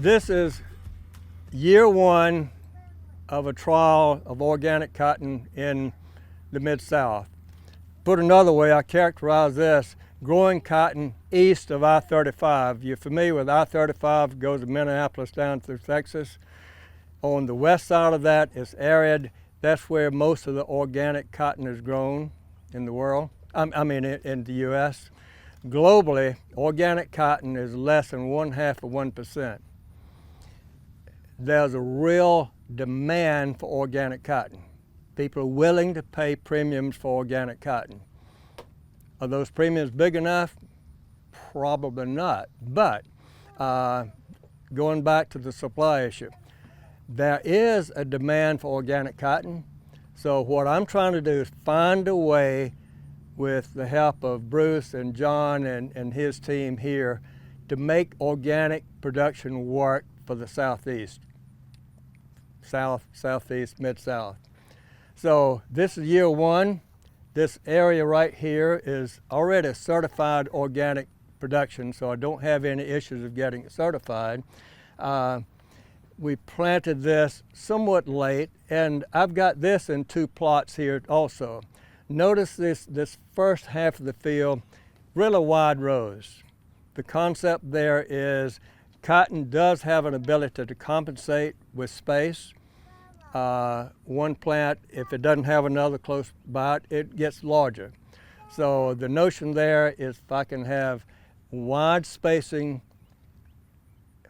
This is year one of a trial of organic cotton in the Mid-South. Put another way, I characterize this growing cotton east of I-35. You're familiar with I-35, goes to Minneapolis down through Texas. On the west side of that is arid. That's where most of the organic cotton is grown in the world, in the U.S. Globally, organic cotton is less than 0.5%. There's a real demand for organic cotton. People are willing to pay premiums for organic cotton. Are those premiums big enough? Probably not. But going back to the supply issue, there is a demand for organic cotton. So what I'm trying to do is find a way, with the help of Bruce and John and his team here, to make organic production work for the Southeast. Southeast, Mid-South. So this is year one. This area right here is already a certified organic production, so I don't have any issues of getting it certified. We planted this somewhat late, and I've got this in two plots here also. Notice this first half of the field, really wide rows. The concept there is cotton does have an ability to compensate with space. One plant, if it doesn't have another close by it, it gets larger. So the notion there is if I can have wide spacing.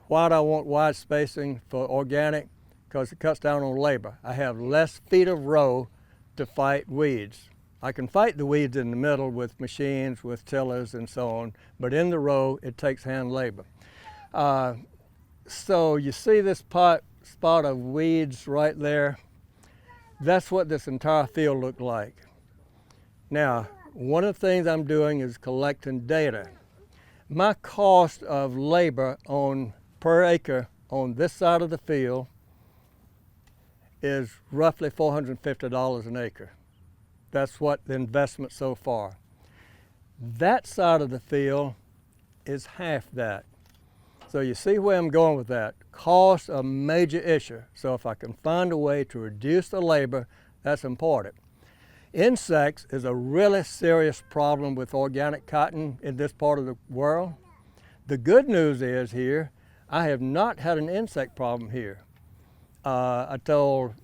Why do I want wide spacing for organic? Because it cuts down on labor. I have less feet of row to fight weeds. I can fight the weeds in the middle with machines, with tillers and so on, but in the row it takes hand labor. So you see this spot of weeds right there? That's what this entire field looked like. Now, one of the things I'm doing is collecting data. My cost of labor per acre on this side of the field is roughly $450 an acre. That's what the investment so far. That side of the field is half that. So you see where I'm going with that. Cost a major issue. So if I can find a way to reduce the labor, that's important. Insects is a really serious problem with organic cotton in this part of the world. The good news is here, I have not had an insect problem here. I told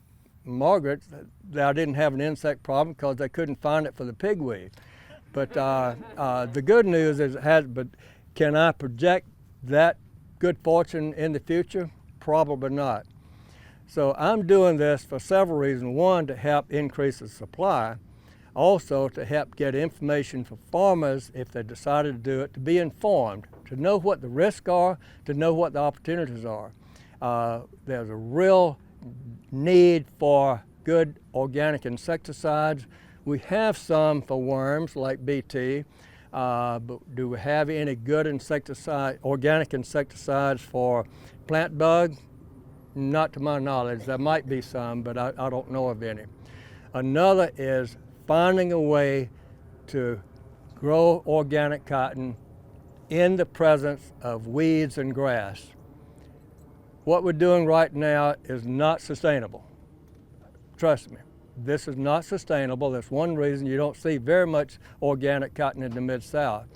Margaret that I didn't have an insect problem because they couldn't find it for the pigweed. But the good news is but can I project that good fortune in the future? Probably not. So I'm doing this for several reasons. One, to help increase the supply. Also to help get information for farmers if they decided to do it, to be informed, to know what the risks are, to know what the opportunities are. There's a real need for good organic insecticides. We have some for worms like BT, but do we have any good organic insecticides for plant bug? Not to my knowledge. There might be some, but I don't know of any. Another is finding a way to grow organic cotton in the presence of weeds and grass. What we're doing right now is not sustainable. Trust me, this is not sustainable. That's one reason you don't see very much organic cotton in the Mid-South.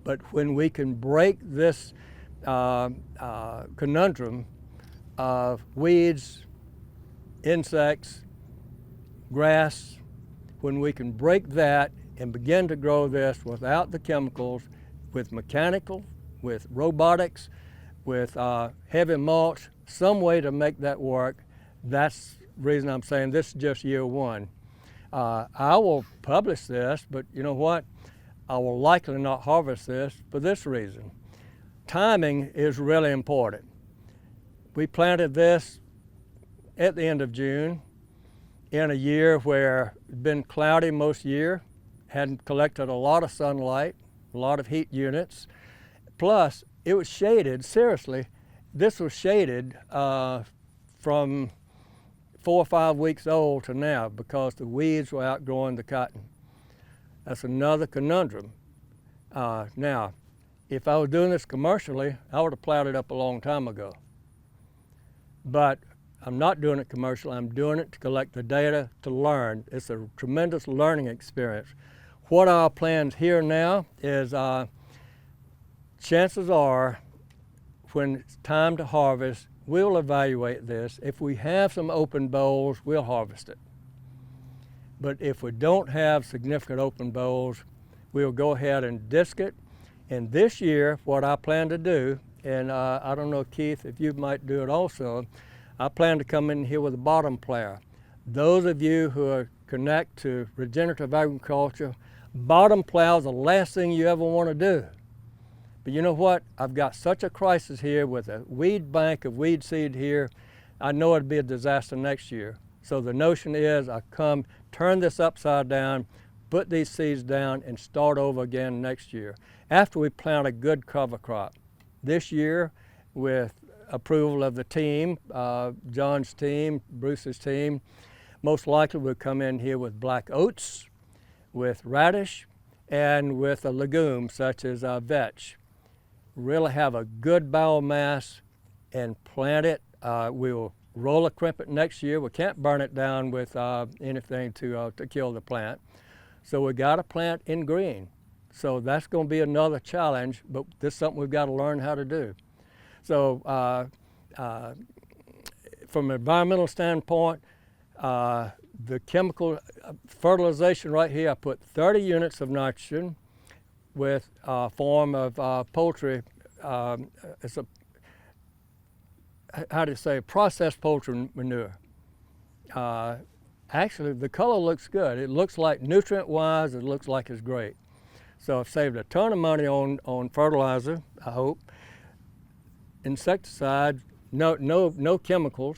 But when we can break this conundrum of weeds, insects, grass, when we can break that and begin to grow this without the chemicals, with mechanical, with robotics, with heavy mulch, some way to make that work, that's the reason I'm saying this is just year one. I will publish this, but you know what? I will likely not harvest this for this reason. Timing is really important. We planted this at the end of June in a year where it's been cloudy most year, hadn't collected a lot of sunlight, a lot of heat units. Plus, it was shaded, seriously, this was shaded from 4 or 5 weeks old to now because the weeds were outgrowing the cotton. That's another conundrum. Now, if I was doing this commercially, I would have plowed it up a long time ago. but I'm not doing it commercial. I'm doing it to collect the data to learn. It's a tremendous learning experience. What our plans here now is chances are when it's time to harvest, we'll evaluate this. If we have some open bowls, we'll harvest it. But if we don't have significant open bowls, we'll go ahead and disc it. And this year, what I plan to do, and I don't know, Keith, if you might do it also, I plan to come in here with a bottom player. Those of you who connect to regenerative agriculture, bottom plow is the last thing you ever want to do. But you know what? I've got such a crisis here with a weed bank of weed seed here. I know it'd be a disaster next year. So the notion is I come, turn this upside down, put these seeds down, and start over again next year after we plant a good cover crop. This year, with approval of the team, John's team, Bruce's team, most likely we'll come in here with black oats, with radish, and with a legume such as vetch. Really have a good biomass and plant it. We'll roll a crimpet next year. We can't burn it down with anything to kill the plant. So we got to plant in green. So that's going to be another challenge, but this is something we've got to learn how to do. So from an environmental standpoint, the chemical fertilization right here, I put 30 units of nitrogen with a form of poultry, it's a, how do you say, processed poultry manure. Actually, the color looks good. It looks like nutrient-wise, it looks like it's great. So I've saved a ton of money on fertilizer, I hope. Insecticide, no chemicals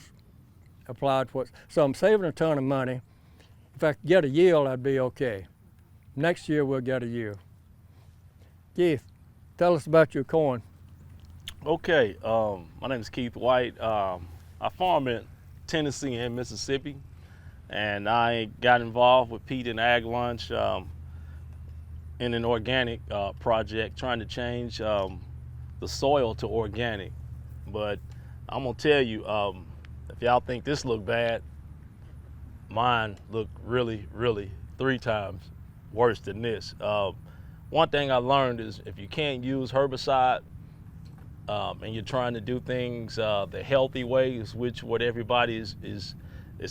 applied to it. So I'm saving a ton of money. If I could get a yield, I'd be okay. Next year, we'll get a yield. Keith, tell us about your corn. Okay, my name is Keith White. I farm in Tennessee and Mississippi, and I got involved with Pete and Ag Lunch in an organic project trying to change the soil to organic. But I'm gonna tell you, if y'all think this look bad, mine look really, really 3 times worse than this. One thing I learned is if you can't use herbicide and you're trying to do things the healthy ways, which what everybody is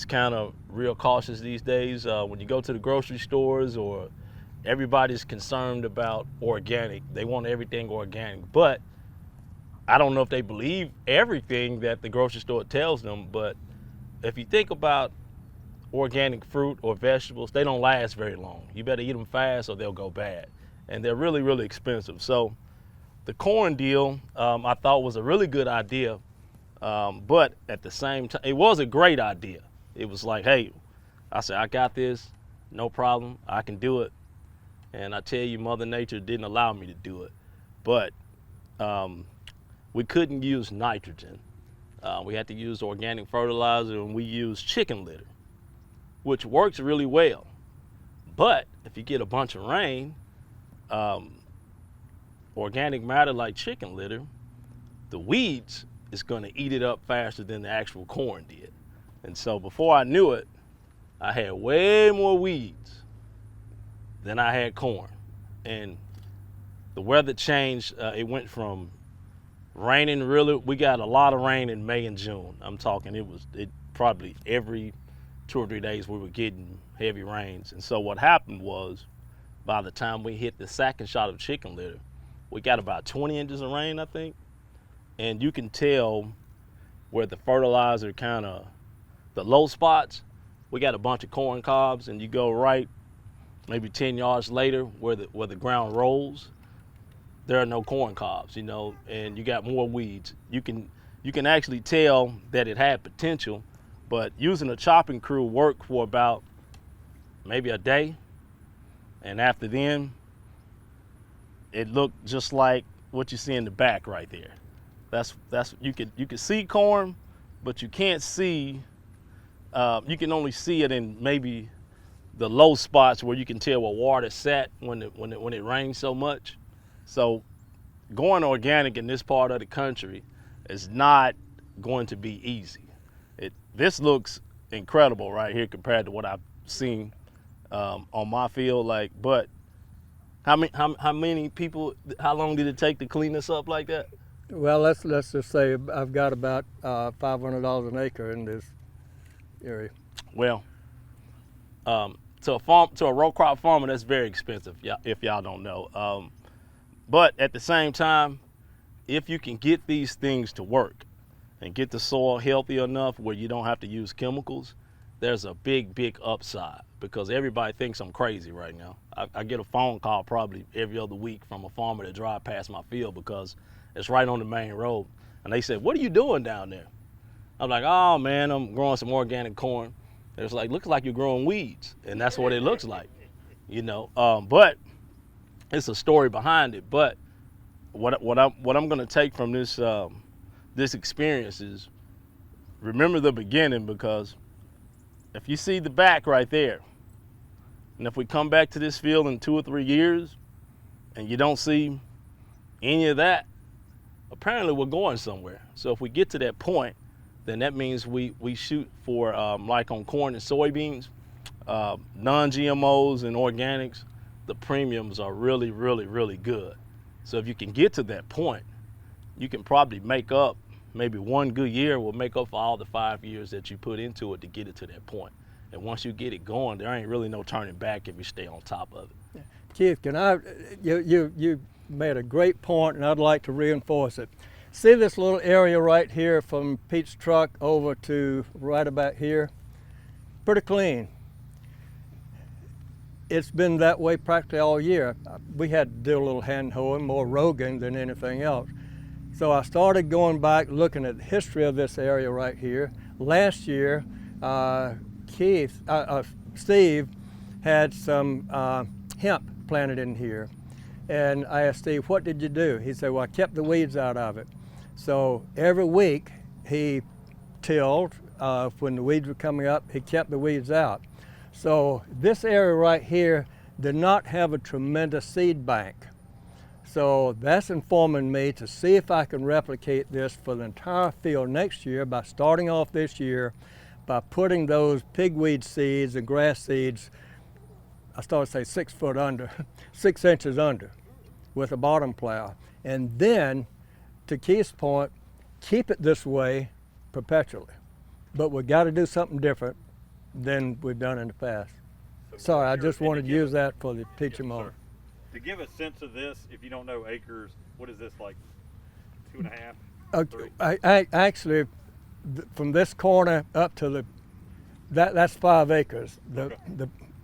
kind of real cautious these days. When you go to the grocery stores, or everybody's concerned about organic, they want everything organic. But I don't know if they believe everything that the grocery store tells them, but if you think about organic fruit or vegetables, they don't last very long. You better eat them fast or they'll go bad. And they're really, really expensive. So the corn deal, I thought was a really good idea, but at the same time, it was a great idea. It was like, hey, I said, I got this, no problem, I can do it. And I tell you, Mother Nature didn't allow me to do it. But we couldn't use nitrogen. We had to use organic fertilizer, and we used chicken litter, which works really well. But if you get a bunch of rain, organic matter like chicken litter, the weeds is going to eat it up faster than the actual corn did. And so before I knew it, I had way more weeds than I had corn. And the weather changed. It went from raining really, we got a lot of rain in May and June. I'm talking, it probably every 2 or 3 days we were getting heavy rains. And so what happened was, by the time we hit the second shot of chicken litter, we got about 20 inches of rain, I think. And you can tell where the fertilizer kind of, the low spots, we got a bunch of corn cobs, and you go right maybe 10 yards later where the ground rolls, there are no corn cobs, you know, and you got more weeds. You can actually tell that it had potential, but using a chopping crew worked for about maybe a day. And after then, it looked just like what you see in the back right there. That's you could see corn, but you can't see. You can only see it in maybe the low spots where you can tell where water sat when it rains so much. So going organic in this part of the country is not going to be easy. This looks incredible right here compared to what I've seen on my field. But how many people? How long did it take to clean this up like that? Well, let's just say I've got about $500 an acre in this area. Well, to a row crop farmer, that's very expensive. If y'all don't know, but at the same time, if you can get these things to work and get the soil healthy enough where you don't have to use chemicals, there's a big upside, because everybody thinks I'm crazy right now. I get a phone call probably every other week from a farmer that drive past my field because it's right on the main road, and they said, "What are you doing down there?" I'm like, "Oh man, I'm growing some organic corn." It's like, looks like you're growing weeds, and that's what it looks like, you know. But it's a story behind it. But what I'm going to take from this this experience is, remember the beginning, because if you see the back right there, and if we come back to this field in 2 or 3 years and you don't see any of that, apparently we're going somewhere. So if we get to that point, then that means we shoot for, like on corn and soybeans, non-GMOs and organics, the premiums are really good. So if you can get to that point, you can probably make up, maybe one good year will make up for all the 5 years that you put into it to get it to that point. And once you get it going, there ain't really no turning back if you stay on top of it. Keith, you made a great point, and I'd like to reinforce it. See this little area right here from Pete's truck over to right about here? Pretty clean. It's been that way practically all year. We had to do a little hand hoeing, more rogating than anything else. So I started going back, looking at the history of this area right here. Last year, Steve had some hemp planted in here. And I asked Steve, "What did you do?" He said, "Well, I kept the weeds out of it." So every week he tilled. When the weeds were coming up, he kept the weeds out. So this area right here did not have a tremendous seed bank. So that's informing me to see if I can replicate this for the entire field next year by starting off this year by putting those pigweed seeds and grass seeds, I started to say 6 foot under, 6 inches under with a bottom plow. And then, to Keith's point, keep it this way perpetually. But we've got to do something different than we've done in the past. Sorry, I just wanted to use that for the teaching moment. To give a sense of this, if you don't know acres, what is this, like 2.5? 3? Actually, from this corner up to that's 5 acres.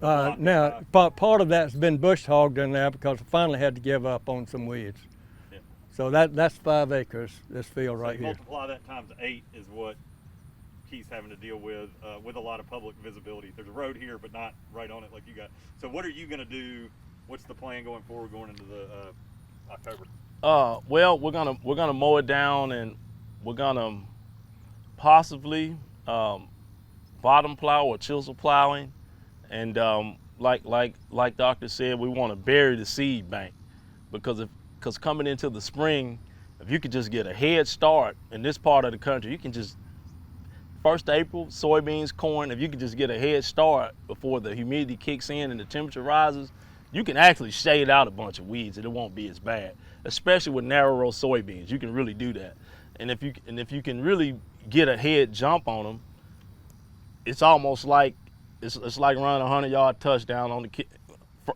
Now, part of that's been bush hogged in there because I finally had to give up on some weeds. Yeah. So that's 5 acres, this field right here. Multiply that times 8 is what Keith's having to deal with a lot of public visibility. There's a road here, but not right on it like you got. So what are you going to do? What's the plan going forward, going into the October? Well, we're gonna mow it down, and we're gonna possibly bottom plow or chisel plowing, and like Doctor said, we want to bury the seed bank, because coming into the spring, if you could just get a head start in this part of the country, you can just 1st April, soybeans, corn, if you could just get a head start before the humidity kicks in and the temperature rises, you can actually shade out a bunch of weeds and it won't be as bad. Especially with narrow row soybeans, you can really do that. And if you can really get a head jump on them, it's almost like it's like running a 100-yard touchdown on the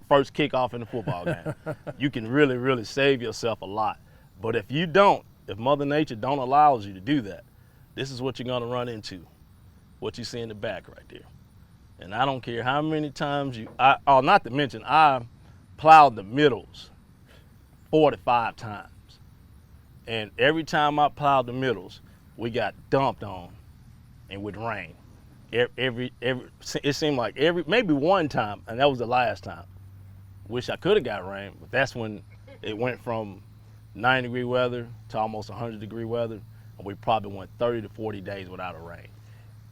first kickoff in the football game. You can really save yourself a lot. But if Mother Nature don't allow you to do that, this is what you're gonna run into, what you see in the back right there. And I don't care how many times not to mention, I plowed the middles 45 times. And every time I plowed the middles, we got dumped on and with rain. It seemed like maybe one time, and that was the last time. Wish I could have got rain, but that's when it went from 90-degree weather to almost 100-degree weather, and we probably went 30 to 40 days without a rain.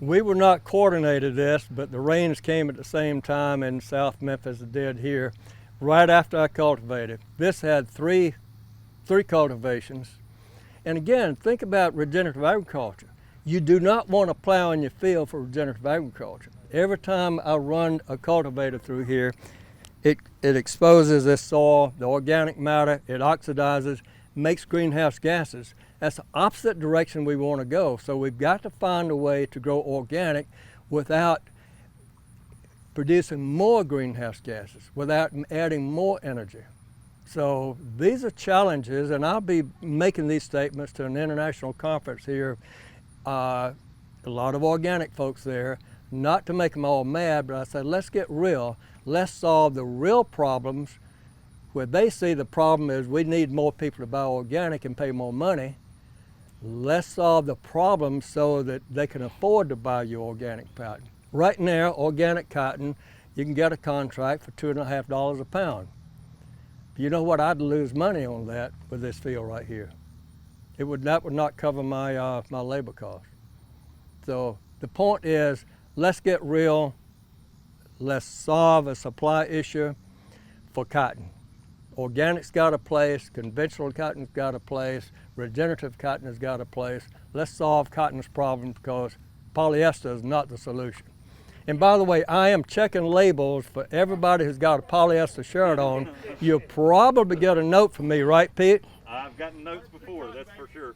We were not coordinated this, but the rains came at the same time in South Memphis as it did here, right after I cultivated. This had three cultivations. And again, think about regenerative agriculture. You do not want to plow in your field for regenerative agriculture. Every time I run a cultivator through here, it exposes this soil, the organic matter, it oxidizes, makes greenhouse gases. That's the opposite direction we want to go. So we've got to find a way to grow organic without producing more greenhouse gases, without adding more energy. So these are challenges, and I'll be making these statements to an international conference here. A lot of organic folks there, not to make them all mad, but I said, let's get real. Let's solve the real problems where they see the problem is we need more people to buy organic and pay more money. Let's solve the problem so that they can afford to buy your organic cotton. Right now, organic cotton, you can get a contract for $2.50 a pound. You know what? I'd lose money on that with this field right here. That would not cover my my labor cost. So the point is, let's get real. Let's solve a supply issue for cotton. Organic's got a place, conventional cotton's got a place, regenerative cotton has got a place. Let's solve cotton's problem because polyester is not the solution. And by the way, I am checking labels for everybody who's got a polyester shirt on. You'll probably get a note from me, right, Pete? I've gotten notes before, that's for sure.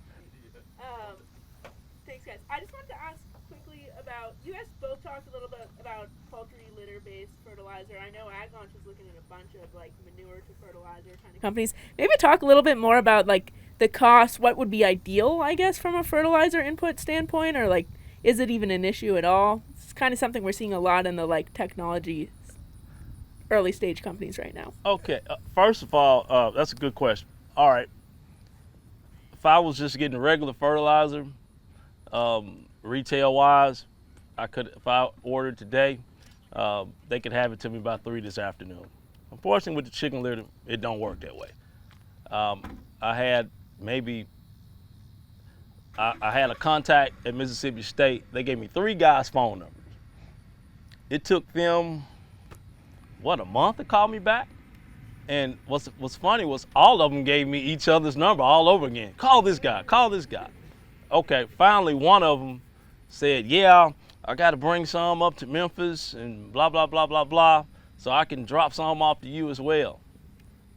Thanks, guys. I just wanted to ask quickly about, you guys both talked a little bit about poultry litter-based fertilizer. I know Ag Launch is looking at a bunch of like manure to fertilizer kind of companies. Maybe talk a little bit more about like the cost, what would be ideal, I guess, from a fertilizer input standpoint, or like, is it even an issue at all? It's kind of something we're seeing a lot in the like technology early stage companies right now. Okay, first of all, that's a good question. All right, if I was just getting regular fertilizer, retail wise, I could, if I ordered today, they could have it to me by 3 this afternoon. Unfortunately, with the chicken litter, it don't work that way. I had maybe, I had a contact at Mississippi State. They gave me 3 guys' phone numbers. It took them, what, a month to call me back? And what's funny was all of them gave me each other's number all over again. Call this guy, call this guy. Okay, finally one of them said, yeah, I got to bring some up to Memphis and blah, blah, blah, blah, blah, so I can drop some off to you as well.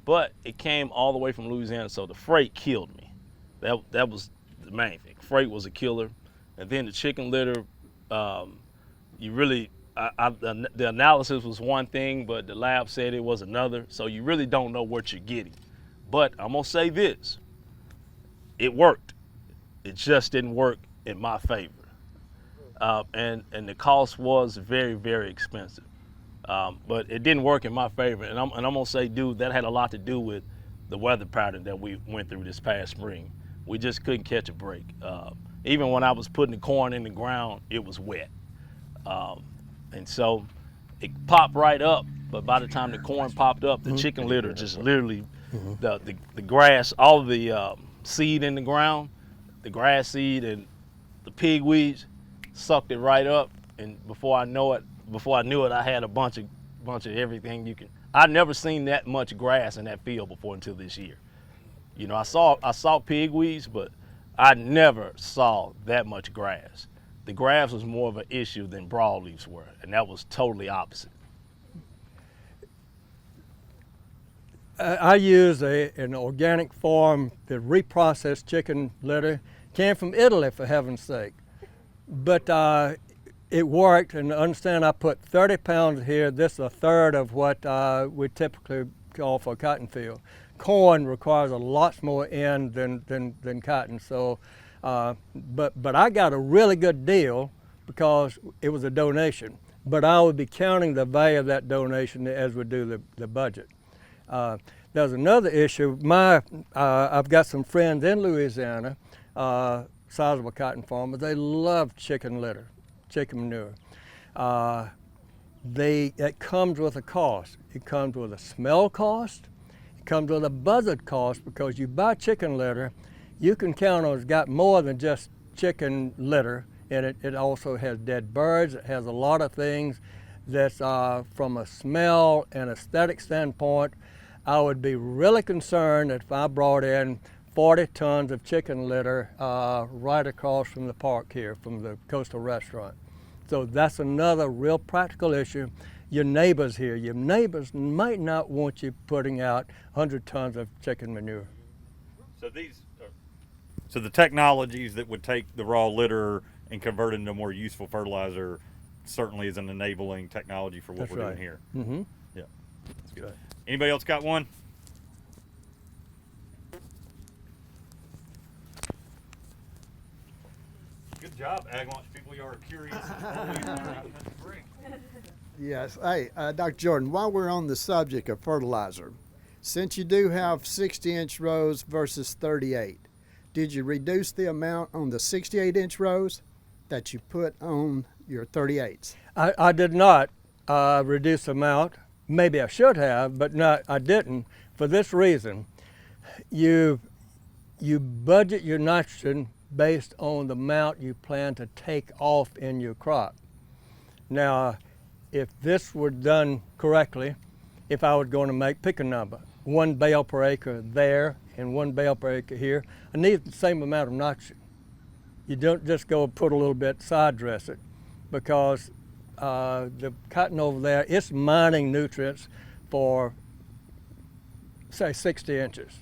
But it came all the way from Louisiana, so the freight killed me. That was the main thing. Freight was a killer. And then the chicken litter, you really, the analysis was one thing, but the lab said it was another, so you really don't know what you're getting. But I'm gonna say this, it worked. It just didn't work in my favor. And the cost was very, very expensive. But it didn't work in my favor. And I'm gonna say, dude, that had a lot to do with the weather pattern that we went through this past spring. We just couldn't catch a break. Even when I was putting the corn in the ground, it was wet. And so it popped right up, but by the time the corn popped up, the chicken litter just literally, the grass, all of the seed in the ground, the grass seed and the pig weeds sucked it right up. And before I knew it, I had a bunch of everything you can. I'd never seen that much grass in that field before until this year. You know, I saw pig weeds, but I never saw that much grass. The grass was more of an issue than broadleafs were, and that was totally opposite. I use an organic farm that reprocessed chicken litter. Came from Italy, for heaven's sake. But it worked, and understand I put 30 pounds here. This is a third of what we typically call for a cotton field. Corn requires a lot more N than cotton, so but I got a really good deal because it was a donation. But I would be counting the value of that donation as we do the budget. There's another issue. I've got some friends in Louisiana, sizable cotton farmers. They love chicken litter, chicken manure. It comes with a cost. It comes with a smell cost. It comes with a buzzard cost, because you buy chicken litter, you can count on it's got more than just chicken litter in it. It also has dead birds. It has a lot of things that's from a smell and aesthetic standpoint. I would be really concerned if I brought in 40 tons of chicken litter right across from the park here, from the coastal restaurant. So that's another real practical issue. Your neighbors here, your neighbors might not want you putting out 100 tons of chicken manure. So so the technologies that would take the raw litter and convert it into more useful fertilizer certainly is an enabling technology for what That's we're right. doing here. Mm-hmm. Yeah, that's good. Right. Anybody else got one? Good job, Ag Launch people. You are curious. Always learning. That's great. Yes. Hey, Dr. Jordan, while we're on the subject of fertilizer, since you do have 60-inch rows versus 38, did you reduce the amount on the 68-inch rows that you put on your 38s? I did not reduce the amount. Maybe I should have, but I didn't. For this reason, you budget your nitrogen based on the amount you plan to take off in your crop. Now, if this were done correctly, if I was going to pick a number, 1 bale per acre there and 1 bale per acre here, I need the same amount of nitrogen. You don't just go put a little bit, side dress it, because the cotton over there, it's mining nutrients for, say, 60 inches.